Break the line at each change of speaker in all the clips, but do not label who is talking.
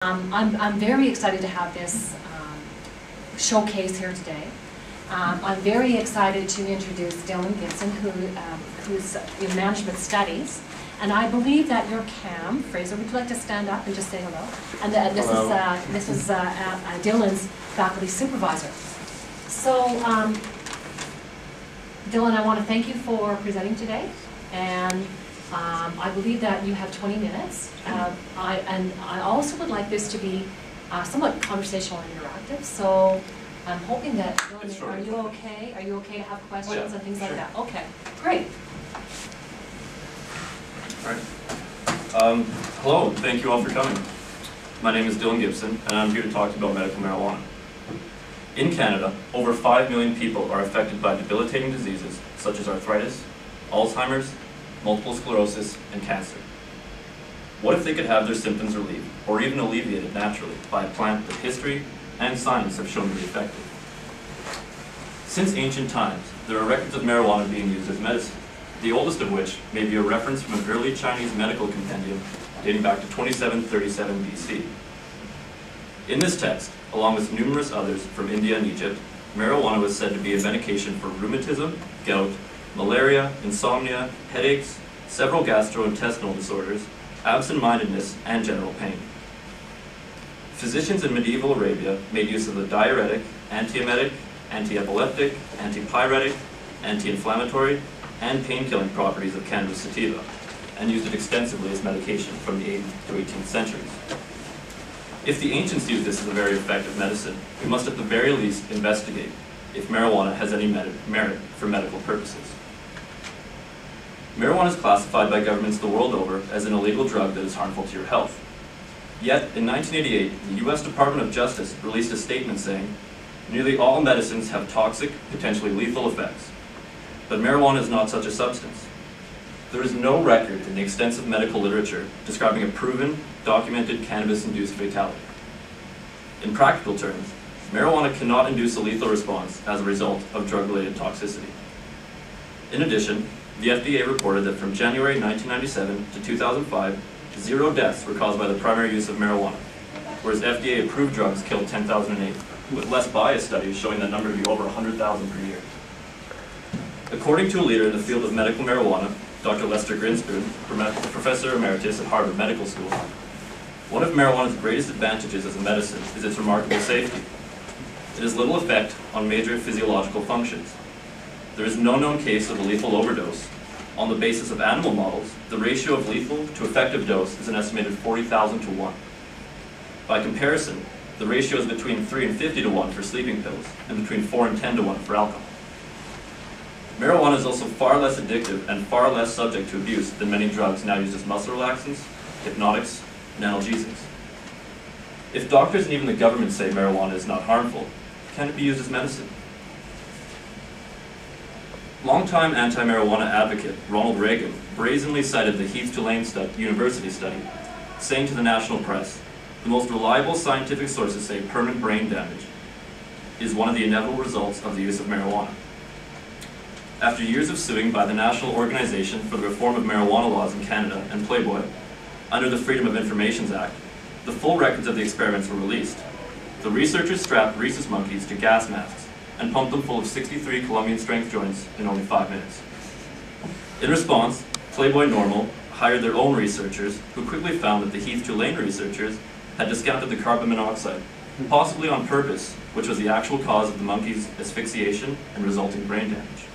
I'm very excited to have this showcase here today. I'm very excited to introduce Dylan Gibson, who's in management studies. And I believe that you're Cam. Fraser, would you like to stand up and just say hello? And this is Dylan's faculty supervisor. So, Dylan, I want to thank you for presenting today. And I believe that you have 20 minutes. I also would like this to be somewhat conversational and interactive. So I'm hoping that, Dylan, are you okay? Are you okay to have questions and things like that? Okay, great.
All right. Hello, thank you all for coming. My name is Dylan Gibson, and I'm here to talk to you about medical marijuana. In Canada, over 5 million people are affected by debilitating diseases such as arthritis, Alzheimer's, multiple sclerosis, and cancer. What if they could have their symptoms relieved, or even alleviated naturally, by a plant that history and science have shown to be effective? Since ancient times, there are records of marijuana being used as medicine, the oldest of which may be a reference from an early Chinese medical compendium dating back to 2737 BC. In this text, along with numerous others from India and Egypt, marijuana was said to be a medication for rheumatism, gout, malaria, insomnia, headaches, several gastrointestinal disorders, absent-mindedness, and general pain. Physicians in medieval Arabia made use of the diuretic, antiemetic, antiepileptic, antipyretic, anti-inflammatory, and pain-killing properties of cannabis sativa, and used it extensively as medication from the 8th to 18th centuries. If the ancients used this as a very effective medicine, we must at the very least investigate if marijuana has any merit for medical purposes. Marijuana is classified by governments the world over as an illegal drug that is harmful to your health. Yet, in 1988, the U.S. Department of Justice released a statement saying, "Nearly all medicines have toxic, potentially lethal effects. But marijuana is not such a substance." There is no record in the extensive medical literature describing a proven, documented cannabis-induced fatality. In practical terms, marijuana cannot induce a lethal response as a result of drug-related toxicity. In addition, the FDA reported that from January 1997 to 2005, 0 deaths were caused by the primary use of marijuana, whereas FDA-approved drugs killed 10,008, with less biased studies showing that number to be over 100,000 per year. According to a leader in the field of medical marijuana, Dr. Lester Grinspoon, Professor Emeritus at Harvard Medical School, one of marijuana's greatest advantages as a medicine is its remarkable safety. It has little effect on major physiological functions. There is no known case of a lethal overdose. On the basis of animal models, the ratio of lethal to effective dose is an estimated 40,000 to 1. By comparison, the ratio is between 3 and 50 to 1 for sleeping pills, and between 4 and 10 to 1 for alcohol. Marijuana is also far less addictive and far less subject to abuse than many drugs now used as muscle relaxants, hypnotics, and analgesics. If doctors and even the government say marijuana is not harmful, can it be used as medicine? Longtime anti-marijuana advocate Ronald Reagan brazenly cited the Heath Tulane University study, saying to the national press, "The most reliable scientific sources say permanent brain damage is one of the inevitable results of the use of marijuana." After years of suing by the National Organization for the Reform of Marijuana Laws in Canada and Playboy, under the Freedom of Information Act, the full records of the experiments were released. The researchers strapped rhesus monkeys to gas masks and pumped them full of 63 Colombian-strength joints in only 5 minutes. In response, Playboy Normal hired their own researchers, who quickly found that the Heath Tulane researchers had discounted the carbon monoxide, possibly on purpose, which was the actual cause of the monkeys' asphyxiation and resulting brain damage.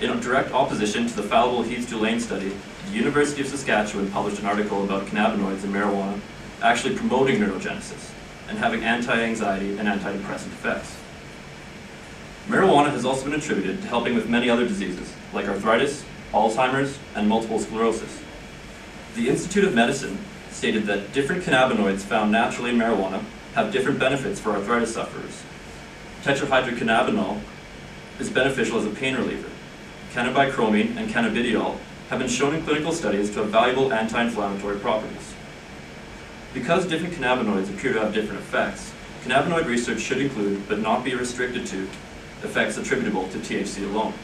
In direct opposition to the fallible Heath Tulane study, the University of Saskatchewan published an article about cannabinoids in marijuana actually promoting neurogenesis and having anti-anxiety and antidepressant effects. Marijuana has also been attributed to helping with many other diseases, like arthritis, Alzheimer's, and multiple sclerosis. The Institute of Medicine stated that different cannabinoids found naturally in marijuana have different benefits for arthritis sufferers. Tetrahydrocannabinol is beneficial as a pain reliever. Cannabichromene and cannabidiol have been shown in clinical studies to have valuable anti-inflammatory properties. Because different cannabinoids appear to have different effects, cannabinoid research should include, but not be restricted to, effects attributable to THC alone.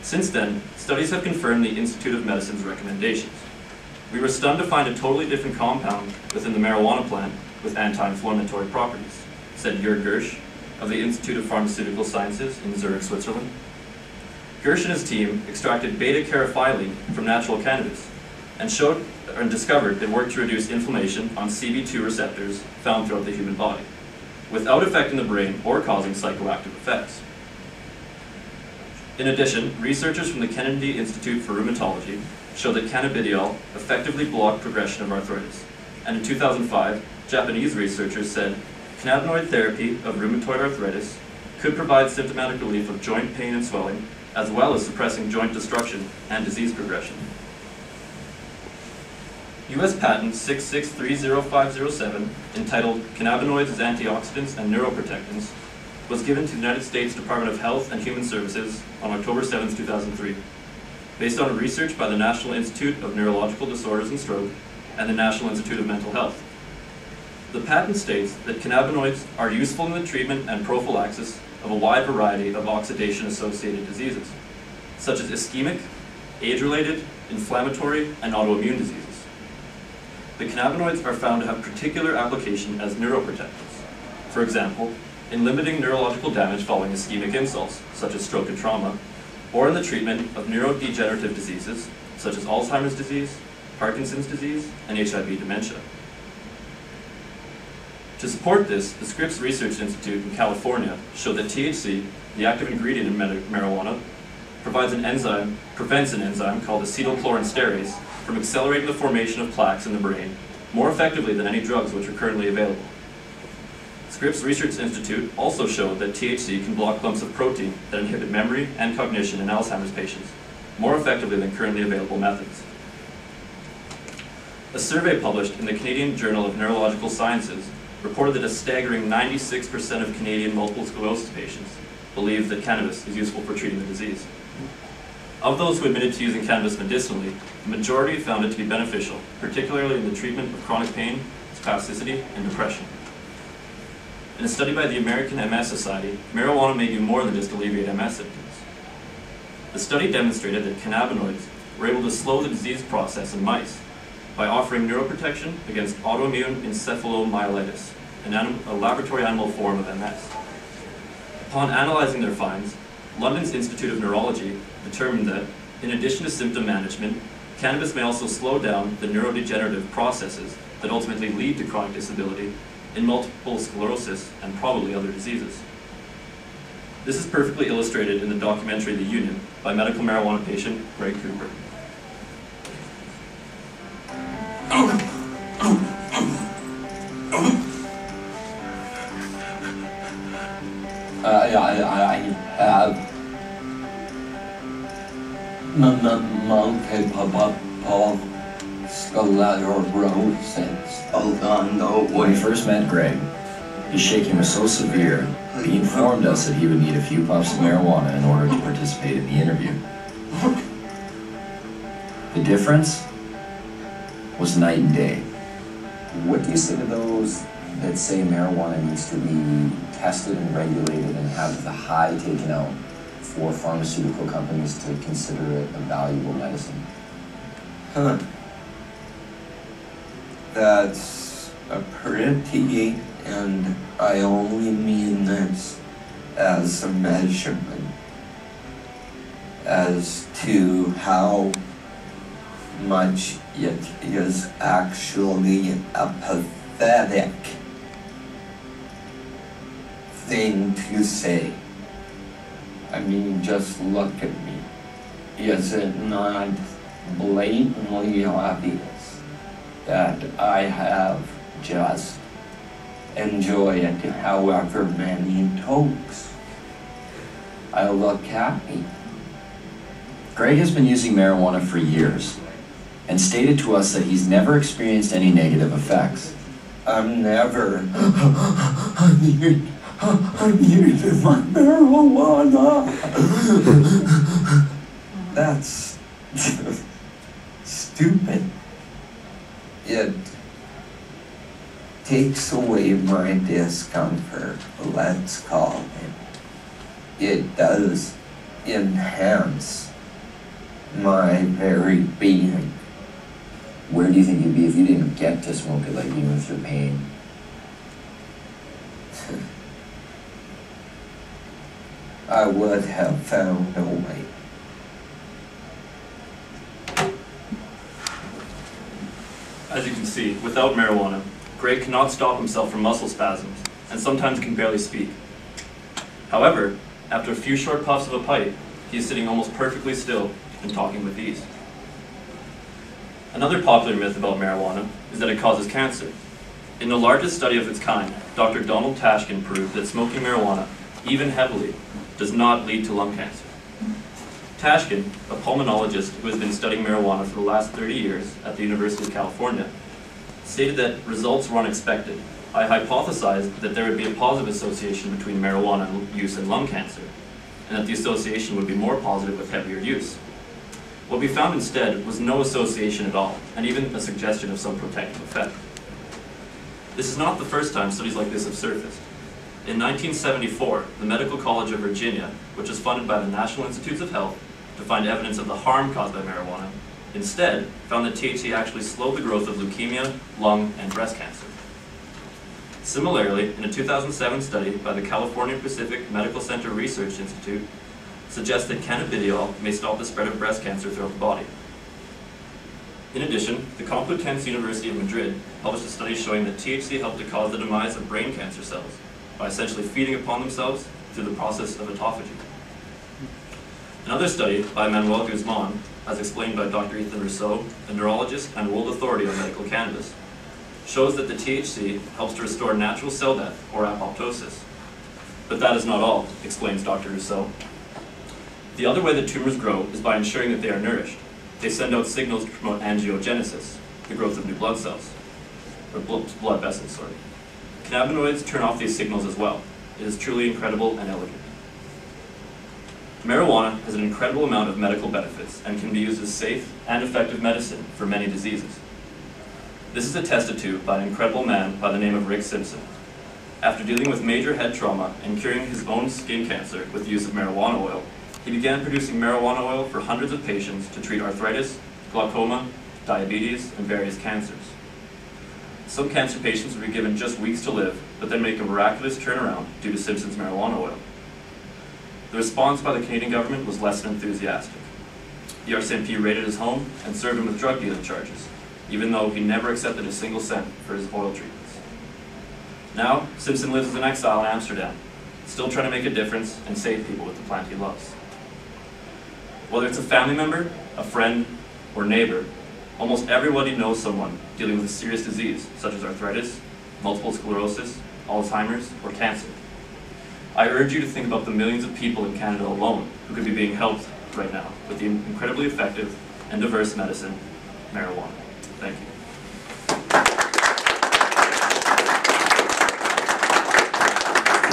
Since then, studies have confirmed the Institute of Medicine's recommendations. We were stunned to find a totally different compound within the marijuana plant with anti-inflammatory properties, said Jörg Gersh of the Institute of Pharmaceutical Sciences in Zurich, Switzerland. Gersh and his team extracted beta-caryophyllene from natural cannabis and discovered it worked to reduce inflammation on CB2 receptors found throughout the human body, without affecting the brain or causing psychoactive effects. In addition, researchers from the Kennedy Institute for Rheumatology showed that cannabidiol effectively blocked progression of arthritis. And in 2005, Japanese researchers said cannabinoid therapy of rheumatoid arthritis could provide symptomatic relief of joint pain and swelling, as well as suppressing joint destruction and disease progression. U.S. Patent 6630507, entitled Cannabinoids as Antioxidants and Neuroprotectants, was given to the United States Department of Health and Human Services on October 7, 2003, based on research by the National Institute of Neurological Disorders and Stroke and the National Institute of Mental Health. The patent states that cannabinoids are useful in the treatment and prophylaxis of a wide variety of oxidation-associated diseases, such as ischemic, age-related, inflammatory, and autoimmune diseases. The cannabinoids are found to have particular application as neuroprotectants, for example, in limiting neurological damage following ischemic insults, such as stroke and trauma, or in the treatment of neurodegenerative diseases, such as Alzheimer's disease, Parkinson's disease, and HIV dementia. To support this, the Scripps Research Institute in California showed that THC, the active ingredient in marijuana, prevents an enzyme called acetylcholinesterase from accelerating the formation of plaques in the brain more effectively than any drugs which are currently available. Scripps Research Institute also showed that THC can block clumps of protein that inhibit memory and cognition in Alzheimer's patients more effectively than currently available methods. A survey published in the Canadian Journal of Neurological Sciences reported that a staggering 96% of Canadian multiple sclerosis patients believe that cannabis is useful for treating the disease. Of those who admitted to using cannabis medicinally, the majority found it to be beneficial, particularly in the treatment of chronic pain, spasticity, and depression. In a study by the American MS Society, marijuana may do more than just alleviate MS symptoms. The study demonstrated that cannabinoids were able to slow the disease process in mice by offering neuroprotection against autoimmune encephalomyelitis, a laboratory animal form of MS. Upon analyzing their finds, London's Institute of Neurology determined that, in addition to symptom management, cannabis may also slow down the neurodegenerative processes that ultimately lead to chronic disability in multiple sclerosis and probably other diseases. This is perfectly illustrated in the documentary The Union by medical marijuana patient Greg Cooper.
I have multiple sclerosis.
Hold on, no
When we
way.
first met Greg, his shaking was so severe, he informed us that he would need a few puffs of marijuana in order to participate in the interview. The difference was night and day.
What do you say to those that say marijuana needs to be tested and regulated and have the high taken out for pharmaceutical companies to consider it a valuable medicine?
Huh. That's a pretty, and I only mean this as a measurement, as to how much it is actually a pathetic thing to say. I mean, just look at me. Is it not blatantly obvious that I have just enjoyed however many tokes? I look happy.
Greg has been using marijuana for years and stated to us that he's never experienced any negative effects.
I'm never. I need my marijuana. That's stupid. It takes away my discomfort, let's call it. It does enhance my very being.
where do you think you'd be if you didn't get to smoke it, like even through pain?
I would have found a way.
As you can see, without marijuana, Greg cannot stop himself from muscle spasms, and sometimes can barely speak. However, after a few short puffs of a pipe, he is sitting almost perfectly still and talking with ease. Another popular myth about marijuana is that it causes cancer. In the largest study of its kind, Dr. Donald Tashkin proved that smoking marijuana, even heavily, does not lead to lung cancer. Tashkin, a pulmonologist who has been studying marijuana for the last 30 years at the University of California, stated that results were unexpected. I hypothesized that there would be a positive association between marijuana use and lung cancer, and that the association would be more positive with heavier use. What we found instead was no association at all, and even a suggestion of some protective effect. This is not the first time studies like this have surfaced. In 1974, the Medical College of Virginia, which was funded by the National Institutes of Health to find evidence of the harm caused by marijuana, instead found that THC actually slowed the growth of leukemia, lung, and breast cancer. Similarly, in a 2007 study by the California Pacific Medical Center Research Institute, suggests that cannabidiol may stop the spread of breast cancer throughout the body. In addition, the Complutense University of Madrid published a study showing that THC helped to cause the demise of brain cancer cells by essentially feeding upon themselves through the process of autophagy. Another study by Manuel Guzman, as explained by Dr. Ethan Rousseau, a neurologist and world authority on medical cannabis, shows that the THC helps to restore natural cell death, or apoptosis. But that is not all, explains Dr. Rousseau. The other way that tumors grow is by ensuring that they are nourished. They send out signals to promote angiogenesis, the growth of new blood cells, or blood vessels, sorry. Cannabinoids turn off these signals as well. It is truly incredible and elegant. Marijuana has an incredible amount of medical benefits and can be used as safe and effective medicine for many diseases. This is attested to by an incredible man by the name of Rick Simpson. After dealing with major head trauma and curing his own skin cancer with the use of marijuana oil, he began producing marijuana oil for hundreds of patients to treat arthritis, glaucoma, diabetes, and various cancers. Some cancer patients would be given just weeks to live, but then make a miraculous turnaround due to Simpson's marijuana oil. The response by the Canadian government was less than enthusiastic. The RCMP raided his home and served him with drug dealing charges, even though he never accepted a single cent for his oil treatments. Now, Simpson lives as an exile in Amsterdam, still trying to make a difference and save people with the plant he loves. Whether it's a family member, a friend, or neighbor, almost everybody knows someone dealing with a serious disease, such as arthritis, multiple sclerosis, Alzheimer's, or cancer. I urge you to think about the millions of people in Canada alone who could be being helped right now with the incredibly effective and diverse medicine, marijuana. Thank you.